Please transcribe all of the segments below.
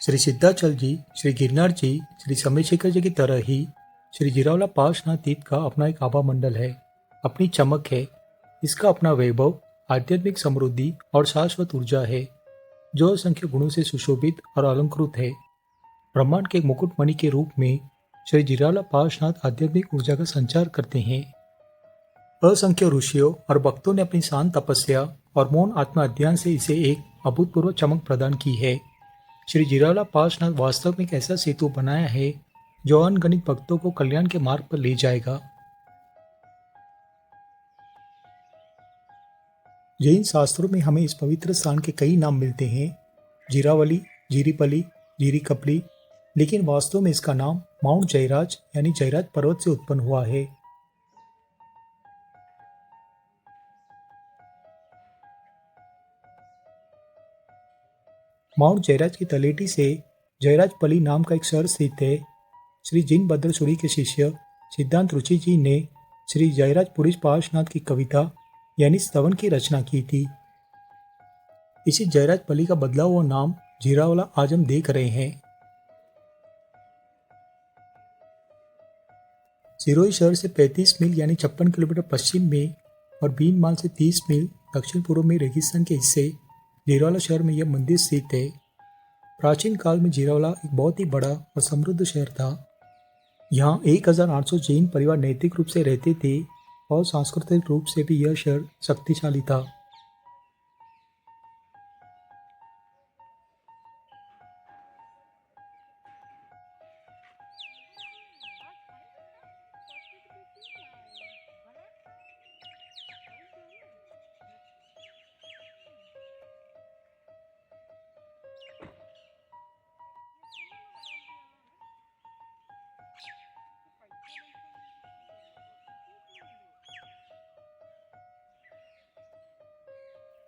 श्री सिद्धाचल जी, श्री गिरनार जी, श्री चंद्रशेखर जी की तरह ही श्री जिरावला पार्श्वनाथ तीर्थ का अपना एक आभा मंडल है, अपनी चमक है। इसका अपना वैभव, आध्यात्मिक समृद्धि और शाश्वत ऊर्जा है, जो असंख्य गुणों से सुशोभित और अलंकृत है। ब्रह्मांड के मुकुटमणि के रूप में श्री जिरावला पार्श्वनाथ आध्यात्मिक ऊर्जा का संचार करते हैं। असंख्य ऋषियों और भक्तों ने अपनी शांत तपस्या और मौन आत्मा अध्ययन से इसे एक अभूतपूर्व चमक प्रदान की है। श्री जिरावला पार्श्वनाथ वास्तव में एक ऐसा सेतु बनाया है जो अनगणित भक्तों को कल्याण के मार्ग पर ले जाएगा। जैन शास्त्रों में हमें इस पवित्र स्थान के कई नाम मिलते हैं, जिरावली, जिरीपली, जिरीकपली, लेकिन वास्तव में इसका नाम माउंट जयराज यानी जयराज पर्वत से उत्पन्न हुआ है। माउंट जयराज की तलेटी से जयराजपली नाम का एक शहर स्थित है। श्री जिनभद्रसूरी के शिष्य सिद्धांत रुचि जी ने श्री जयराजपुरी पार्श्वनाथ की कविता यानी स्तवन की रचना की थी। इसी जयराजपली का बदला हुआ नाम जिरावला आज हम देख रहे हैं। सिरोही शहर से 35 मील यानी 56 किलोमीटर पश्चिम में और बीनमाल से 30 मील दक्षिण पूर्व में रेगिस्तान के हिस्से जिरावला शहर में यह मंदिर स्थित है। प्राचीन काल में जिरावला एक बहुत ही बड़ा और समृद्ध शहर था। यहाँ 1800 जैन परिवार नैतिक रूप से रहते थे और सांस्कृतिक रूप से भी यह शहर शक्तिशाली था।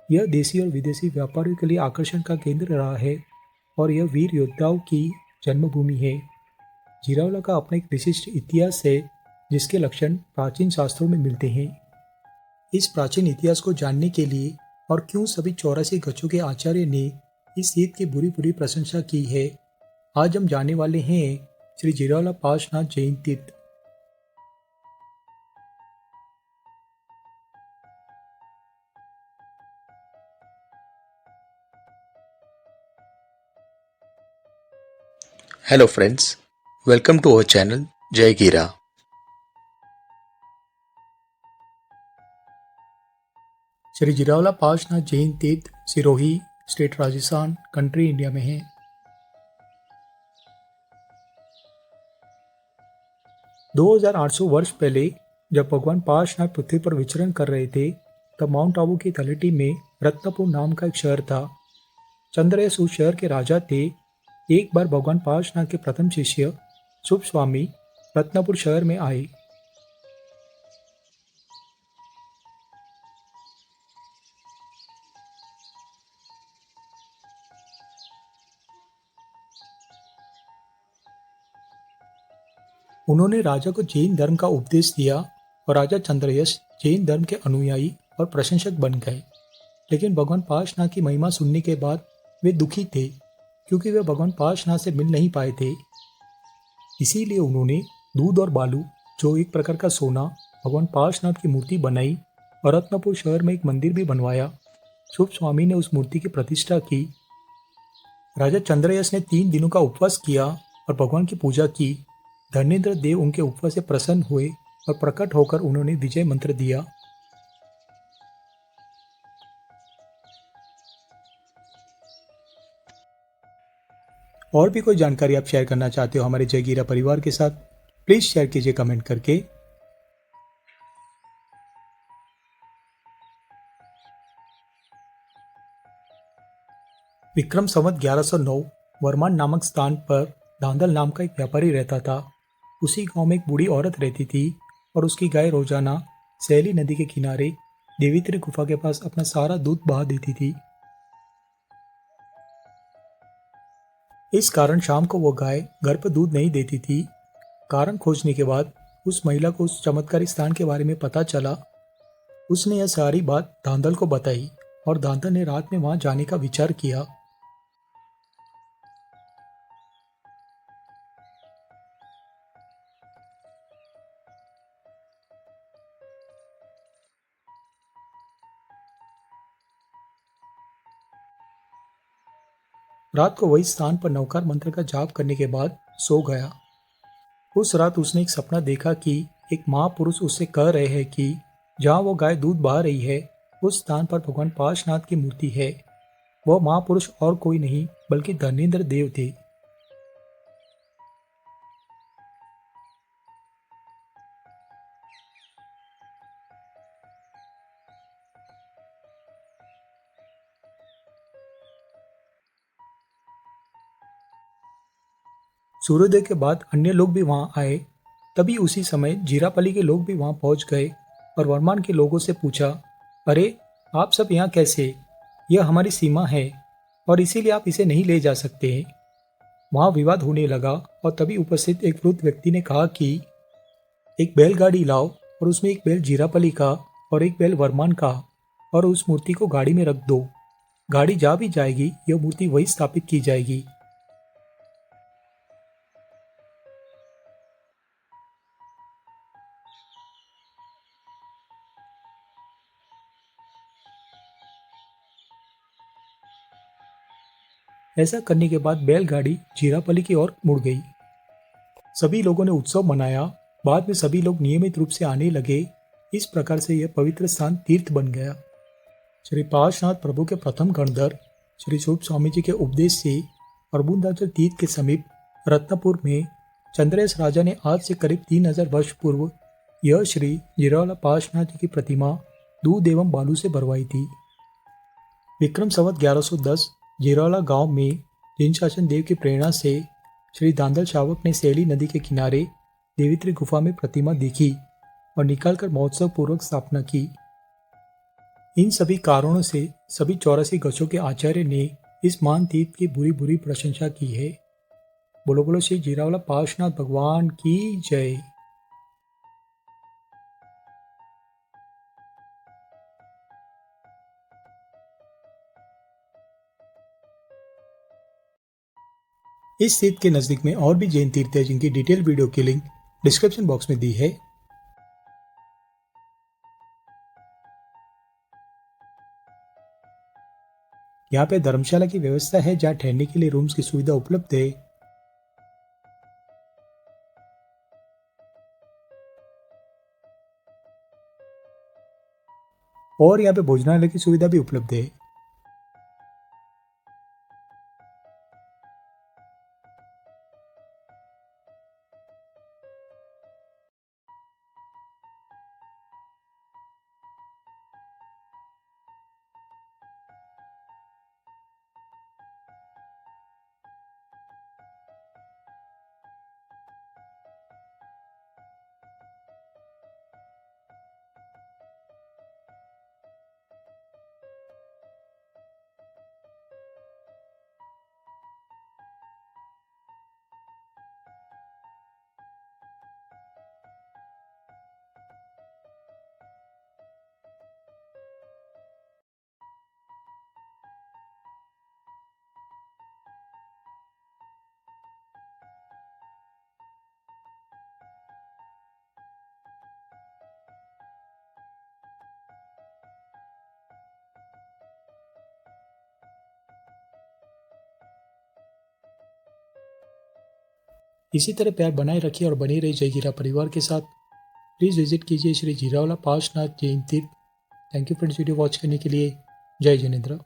यह देशी और विदेशी व्यापारियों के लिए आकर्षण का केंद्र रहा है और यह वीर योद्धाओं की जन्मभूमि है। जिरावला का अपना एक विशिष्ट इतिहास है जिसके लक्षण प्राचीन शास्त्रों में मिलते हैं। इस प्राचीन इतिहास को जानने के लिए और क्यों सभी 84 गजों के आचार्य ने इस तीर्थ की बुरी बुरी प्रशंसा की है, आज हम जानने वाले हैं श्री जिरावला पार्श्वनाथ जैन तीर्थ। Hello friends, welcome to our channel Jai Gira. Shri जिरावला Parshvanath Jain तीर्थ Sirohi state Rajasthan country India में है। 2800 वर्ष पहले जब भगवान पार्श्वनाथ पृथ्वी पर विचरण कर रहे थे तब माउंट आबू की तलेटी में रत्नपुर नाम का एक शहर था। चंद्रयस उस शहर के राजा थे। एक बार भगवान पार्श्वनाथ के प्रथम शिष्य शुभ स्वामी रत्नपुर शहर में आए। उन्होंने राजा को जैन धर्म का उपदेश दिया और राजा चंद्रयस जैन धर्म के अनुयायी और प्रशंसक बन गए। लेकिन भगवान पार्श्वनाथ की महिमा सुनने के बाद वे दुखी थे क्योंकि वे भगवान पार्श्वनाथ से मिल नहीं पाए थे। इसीलिए उन्होंने दूध और बालू, जो एक प्रकार का सोना, भगवान पार्श्वनाथ की मूर्ति बनाई और रत्नपुर शहर में एक मंदिर भी बनवाया। शुभ स्वामी ने उस मूर्ति की प्रतिष्ठा की। राजा चंद्रयस ने 3 दिनों का उपवास किया और भगवान की पूजा की। धर्मेंद्र देव उनके उपवास से प्रसन्न हुए और प्रकट होकर उन्होंने विजय मंत्र दिया। और भी कोई जानकारी आप शेयर करना चाहते हो हमारे जय गिरा परिवार के साथ, प्लीज शेयर कीजिए कमेंट करके। विक्रम संवत 1109 वर्मान नामक स्थान पर धांधल नाम का एक व्यापारी रहता था। उसी गांव में एक बूढ़ी औरत रहती थी और उसकी गाय रोजाना सैली नदी के किनारे देवित्री गुफा के पास अपना सारा दूध बहा देती थी। इस कारण शाम को वो गाय घर पर दूध नहीं देती थी। कारण खोजने के बाद उस महिला को उस चमत्कारी स्थान के बारे में पता चला। उसने यह सारी बात धांधल को बताई और धांधल ने रात में वहां जाने का विचार किया। रात को वही स्थान पर नवकार मंत्र का जाप करने के बाद सो गया। उस रात उसने एक सपना देखा कि एक महापुरुष उससे कह रहे हैं कि जहाँ वो गाय दूध बहा रही है उस स्थान पर भगवान पार्श्वनाथ की मूर्ति है। वह महापुरुष और कोई नहीं बल्कि धर्मेंद्र देव थे। सूर्योदय के बाद अन्य लोग भी वहां आए। तभी उसी समय जीरापली के लोग भी वहां पहुंच गए और वर्मान के लोगों से पूछा, अरे आप सब यहाँ कैसे? यह हमारी सीमा है और इसीलिए आप इसे नहीं ले जा सकते हैं। वहां विवाद होने लगा और तभी उपस्थित एक वृद्ध व्यक्ति ने कहा कि एक बैलगाड़ी लाओ और उसमें एक बैल जीरापली का और एक बैल वर्मान का, और उस मूर्ति को गाड़ी में रख दो। गाड़ी जा भी जाएगी, यह मूर्ति वही स्थापित की जाएगी। ऐसा करने के बाद बैलगाड़ी जीरापली की ओर मुड़ गई। सभी लोगों ने उत्सव मनाया। बाद में सभी लोग नियमित रूप से आने लगे। इस प्रकार से यह पवित्र स्थान तीर्थ बन गया। श्री पार्श्वनाथ प्रभु के प्रथम गणधर श्री स्वरूप स्वामी जी के उपदेश से अरबुंदाचल तीर्थ के समीप रत्नपुर में चंद्रेश राजा ने आज से करीब 3000 वर्ष पूर्व यह श्री जीरावला पार्श्वनाथ जी की प्रतिमा दूध एवं बालू से भरवाई थी। विक्रम संवत 1110 जीरावला गांव में जिनशासन देव की प्रेरणा से श्री दांदल शावक ने सैली नदी के किनारे देवित्री गुफा में प्रतिमा देखी और निकालकर महोत्सव पूर्वक स्थापना की। इन सभी कारणों से सभी 84 गजों के आचार्य ने इस महान तीर्थ की बुरी बुरी प्रशंसा की है। बोलो बोलो श्री जीरावला पार्श्वनाथ भगवान की जय। इस तीर्थ के नजदीक में और भी जैन तीर्थ है जिनकी डिटेल वीडियो की लिंक डिस्क्रिप्शन बॉक्स में दी है। यहाँ पे धर्मशाला की व्यवस्था है जहाँ ठहरने के लिए रूम्स की सुविधा उपलब्ध है। और यहाँ पे भोजनालय की सुविधा भी उपलब्ध है। इसी तरह प्यार बनाए रखिए और बने रहिए जय गिरा परिवार के साथ। प्लीज़ विजिट कीजिए श्री जीरावला पार्श्वनाथ जैन तीर्थ। Thank you friends video watch करने के लिए। जय जिनेंद्र।